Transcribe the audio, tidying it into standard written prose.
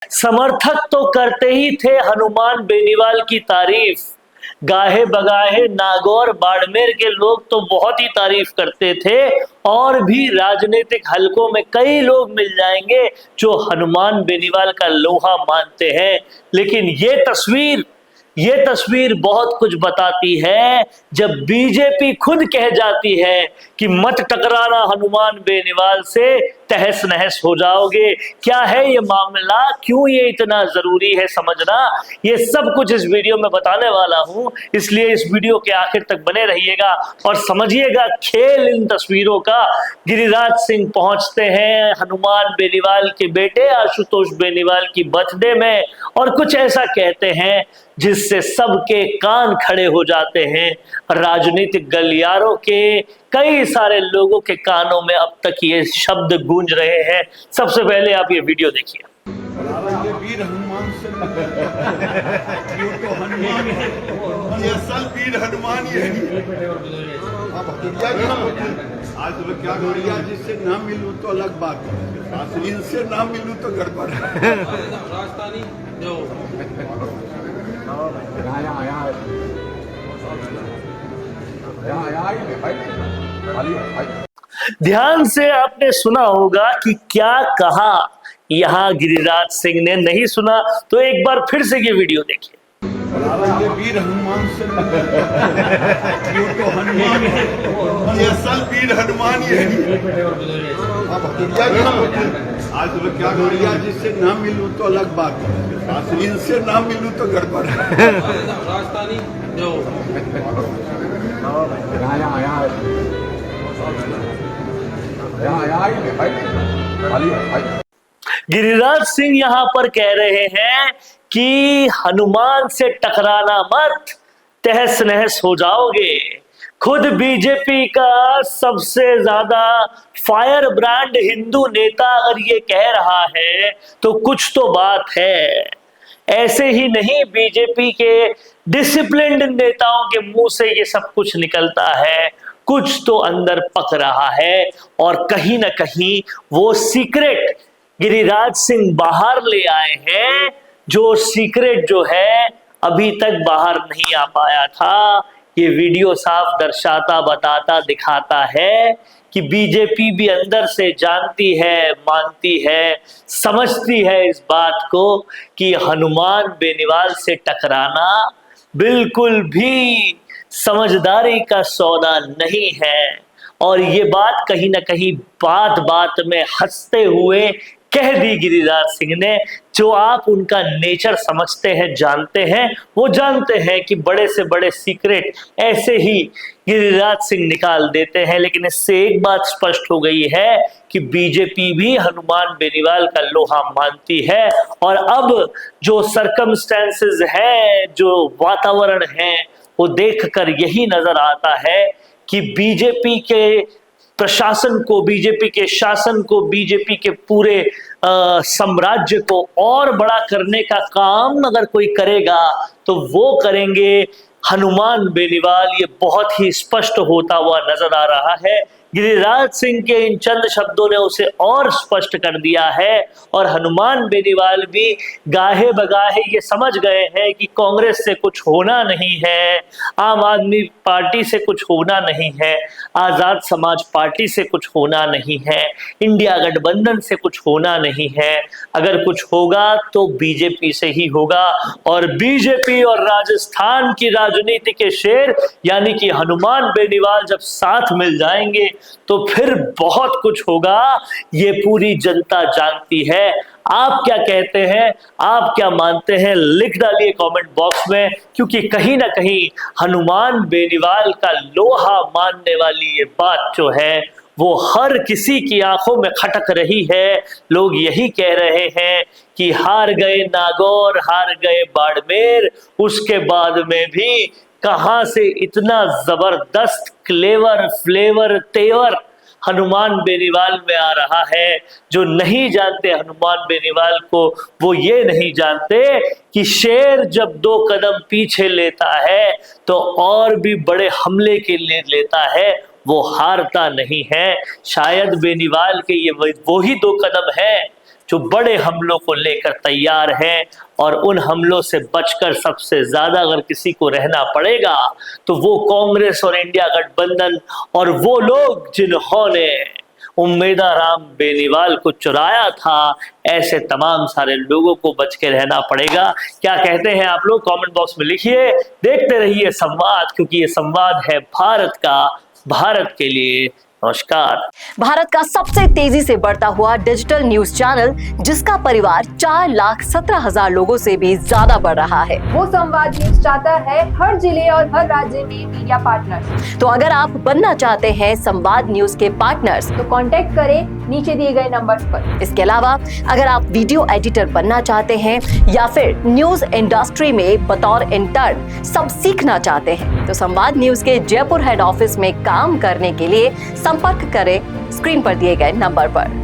समर्थक तो करते ही थे हनुमान बेनीवाल की तारीफ, गाहे बगाहे नागौर बाड़मेर के लोग तो बहुत ही तारीफ करते थे। और भी राजनीतिक हलकों में कई लोग मिल जाएंगे जो हनुमान बेनीवाल का लोहा मानते हैं, लेकिन ये तस्वीर बहुत कुछ बताती है जब बीजेपी खुद कह जाती है कि मत टकराना हनुमान बेनीवाल से, तहस नहस हो जाओगे। क्या है ये मामला, क्यों ये इतना जरूरी है समझना, ये सब कुछ इस वीडियो में बताने वाला हूं, इसलिए इस वीडियो के आखिर तक बने रहिएगा और समझिएगा खेल इन तस्वीरों का। गिरिराज सिंह पहुंचते हैं हनुमान बेनीवाल के बेटे आशुतोष बेनीवाल की बर्थडे में और कुछ ऐसा कहते हैं जिससे सबके कान खड़े हो जाते हैं। राजनीतिक गलियारों के कई सारे लोगों के कानों में अब तक ये शब्द गूंज रहे हैं। सबसे पहले आप ये वीडियो देखिए। ये वीर हनुमान से ये तो हनुमान है, ये असल वीर हनुमान ही है। आज तो क्या गौरिया जी से ना मिलूं तो अलग बात है, इनसे ना मिलूं तो गड़बड़ है। राजस्थानी जो ध्यान से आपने सुना होगा कि क्या कहा यहां गिरिराज सिंह ने, नहीं सुना तो एक बार फिर से ये वीडियो देखिए। ये वीर हनुमान से ये तो हनुमान है, ये असल वीर हनुमान ही है। आज तो क्या गौरिया जी से ना मिलूं तो अलग बात है, इनसे ना मिलूं तो गड़बड़ है। राजस्थानी जो गिरिराज सिंह यहां पर कह रहे हैं कि हनुमान से टकराना मत, तहस नहस हो जाओगे। खुद बीजेपी का सबसे ज्यादा फायर ब्रांड हिंदू नेता अगर ये कह रहा है तो कुछ तो बात है। ऐसे ही नहीं बीजेपी के डिसिप्लिन्ड नेताओं के मुंह से ये सब कुछ निकलता है, कुछ तो अंदर पक रहा है और कहीं ना कहीं वो सीक्रेट गिरिराज सिंह बाहर ले आए हैं, जो सीक्रेट जो है अभी तक बाहर नहीं आ पाया था। ये वीडियो साफ दर्शाता, बताता, दिखाता है कि बीजेपी भी अंदर से जानती है, मानती है, समझती है इस बात को कि हनुमान बेनीवाल से टकराना बिल्कुल भी समझदारी का सौदा नहीं है। और ये बात कहीं ना कहीं बात बात में हंसते हुए कह दी गिरिराज सिंह ने। जो आप उनका नेचर समझते हैं, जानते हैं, वो जानते हैं कि बड़े से बड़े सीक्रेट ऐसे ही गिरिराज सिंह निकाल देते हैं। लेकिन इससे एक बात स्पष्ट हो गई है कि बीजेपी भी हनुमान बेनीवाल का लोहा मानती है। और अब जो सर्कमस्टेंसेस है, जो वातावरण है, वो देखकर यही नजर आता है कि बीजेपी के प्रशासन को, बीजेपी के शासन को, बीजेपी के पूरे साम्राज्य को और बड़ा करने का काम अगर कोई करेगा तो वो करेंगे हनुमान बेनीवाल। ये बहुत ही स्पष्ट होता हुआ नजर आ रहा है। गिरिराज सिंह के इन चंद शब्दों ने उसे और स्पष्ट कर दिया है और हनुमान बेनीवाल भी गाहे बगाहे ये समझ गए हैं कि कांग्रेस से कुछ होना नहीं है, आम आदमी पार्टी से कुछ होना नहीं है, आजाद समाज पार्टी से कुछ होना नहीं है, इंडिया गठबंधन से कुछ होना नहीं है। अगर कुछ होगा तो बीजेपी से ही होगा। और बीजेपी और राजस्थान की राजनीति के शेर यानी कि हनुमान बेनीवाल जब साथ मिल जाएंगे तो फिर बहुत कुछ होगा, ये पूरी जनता जानती है। आप क्या कहते हैं, आप क्या मानते हैं, लिख डालिए कमेंट बॉक्स में, क्योंकि कहीं ना कहीं हनुमान बेनीवाल का लोहा मानने वाली ये बात जो है वो हर किसी की आंखों में खटक रही है। लोग यही कह रहे हैं कि हार गए नागौर, हार गए बाड़मेर, उसके बाद में भी कहां से इतना जबरदस्त क्लेवर, फ्लेवर, तेवर हनुमान बेनीवाल में आ रहा है। जो नहीं जानते हनुमान बेनीवाल को, वो ये नहीं जानते कि शेर जब 2 कदम पीछे लेता है तो और भी बड़े हमले के लिए लेता है, वो हारता नहीं है। शायद बेनीवाल के ये वही 2 कदम है जो बड़े हमलों को लेकर तैयार हैं, और उन हमलों से बचकर सबसे ज्यादा अगर किसी को रहना पड़ेगा तो वो कांग्रेस और इंडिया गठबंधन और वो लोग जिन्होंने उम्मेदा राम बेनीवाल को चुराया था, ऐसे तमाम सारे लोगों को बच के रहना पड़ेगा। क्या कहते हैं आप लोग? कमेंट बॉक्स में लिखिए। देखते रहिए संवाद, क्योंकि ये संवाद है भारत का, भारत के लिए। नमस्कार। भारत का सबसे तेजी से बढ़ता हुआ डिजिटल न्यूज चैनल, जिसका परिवार 4,17,000 लोगों से भी ज्यादा बढ़ रहा है। वो संवाद न्यूज चाहता है हर जिले और हर राज्य में मीडिया पार्टनर्स। तो अगर आप बनना चाहते हैं संवाद न्यूज के पार्टनर्स, तो कांटेक्ट करें नीचे दिए गए नंबर्स पर। इसके अलावा अगर आप वीडियो एडिटर बनना चाहते हैं या फिर न्यूज इंडस्ट्री में बतौर इंटर्न सब सीखना चाहते हैं, तो संवाद न्यूज के जयपुर हेड ऑफिस में काम करने के लिए संपर्क करें स्क्रीन पर दिए गए नंबर पर।